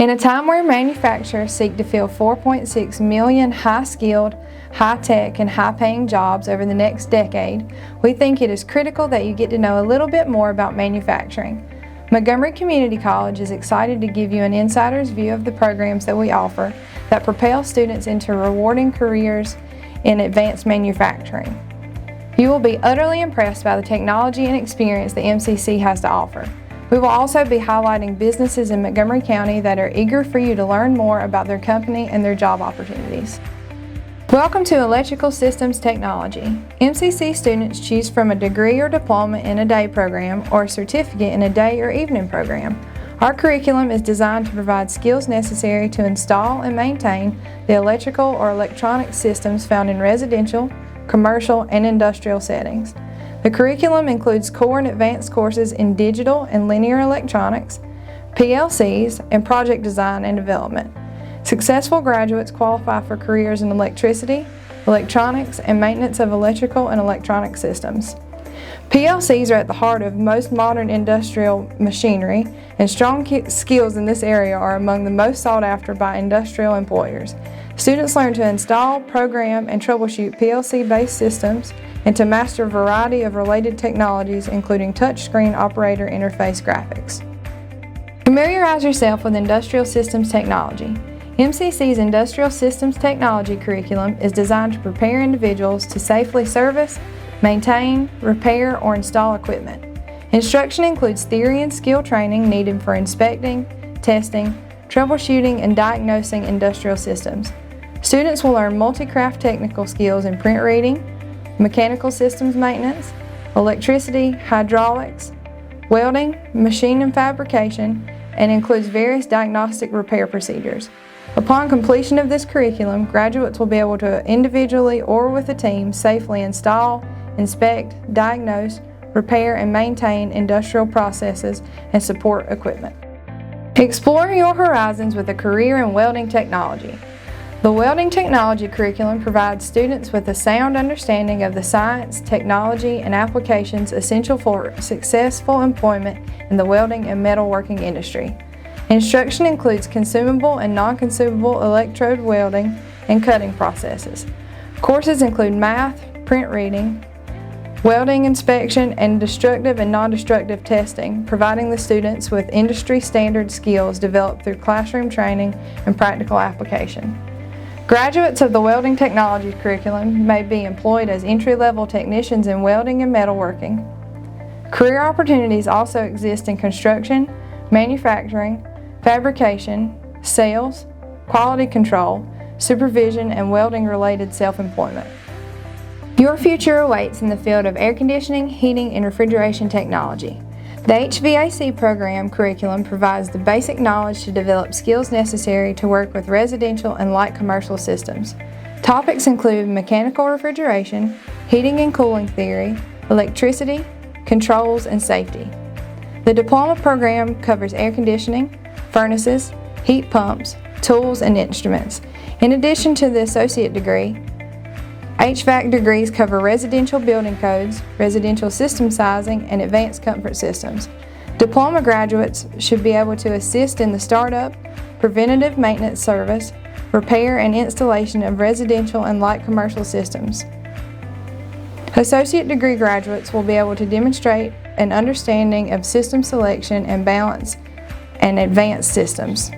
In a time where manufacturers seek to fill 4.6 million high-skilled, high-tech, and high-paying jobs over the next decade, we think it is critical that you get to know a little bit more about manufacturing. Montgomery Community College is excited to give you an insider's view of the programs that we offer that propel students into rewarding careers in advanced manufacturing. You will be utterly impressed by the technology and experience the MCC has to offer. We will also be highlighting businesses in Montgomery County that are eager for you to learn more about their company and their job opportunities. Welcome to Electrical Systems Technology. MCC students choose from a degree or diploma in a day program or a certificate in a day or evening program. Our curriculum is designed to provide skills necessary to install and maintain the electrical or electronic systems found in residential, commercial, and industrial settings. The curriculum includes core and advanced courses in digital and linear electronics, PLCs, and project design and development. Successful graduates qualify for careers in electricity, electronics, and maintenance of electrical and electronic systems. PLCs are at the heart of most modern industrial machinery, and strong skills in this area are among the most sought after by industrial employers. Students learn to install, program, and troubleshoot PLC-based systems and to master a variety of related technologies, including touchscreen operator interface graphics. Familiarize yourself with industrial systems technology. MCC's Industrial Systems Technology curriculum is designed to prepare individuals to safely service, maintain, repair, or install equipment. Instruction includes theory and skill training needed for inspecting, testing, troubleshooting, and diagnosing industrial systems. Students will learn multi-craft technical skills in print reading, mechanical systems maintenance, electricity, hydraulics, welding, machine and fabrication, and includes various diagnostic repair procedures. Upon completion of this curriculum, graduates will be able to individually or with a team safely install, inspect, diagnose, repair, and maintain industrial processes and support equipment. Explore your horizons with a career in welding technology. The Welding Technology curriculum provides students with a sound understanding of the science, technology, and applications essential for successful employment in the welding and metalworking industry. Instruction includes consumable and non-consumable electrode welding and cutting processes. Courses include math, print reading, welding inspection, and destructive and non-destructive testing, providing the students with industry standard skills developed through classroom training and practical application. Graduates of the Welding Technology curriculum may be employed as entry-level technicians in welding and metalworking. Career opportunities also exist in construction, manufacturing, fabrication, sales, quality control, supervision, and welding-related self-employment. Your future awaits in the field of air conditioning, heating, and refrigeration technology. The HVAC program curriculum provides the basic knowledge to develop skills necessary to work with residential and light commercial systems. Topics include mechanical refrigeration, heating and cooling theory, electricity, controls, and safety. The diploma program covers air conditioning, furnaces, heat pumps, tools, and instruments. In addition to the associate degree, HVAC degrees cover residential building codes, residential system sizing, and advanced comfort systems. Diploma graduates should be able to assist in the startup, preventative maintenance service, repair, and installation of residential and light commercial systems. Associate degree graduates will be able to demonstrate an understanding of system selection and balance and advanced systems.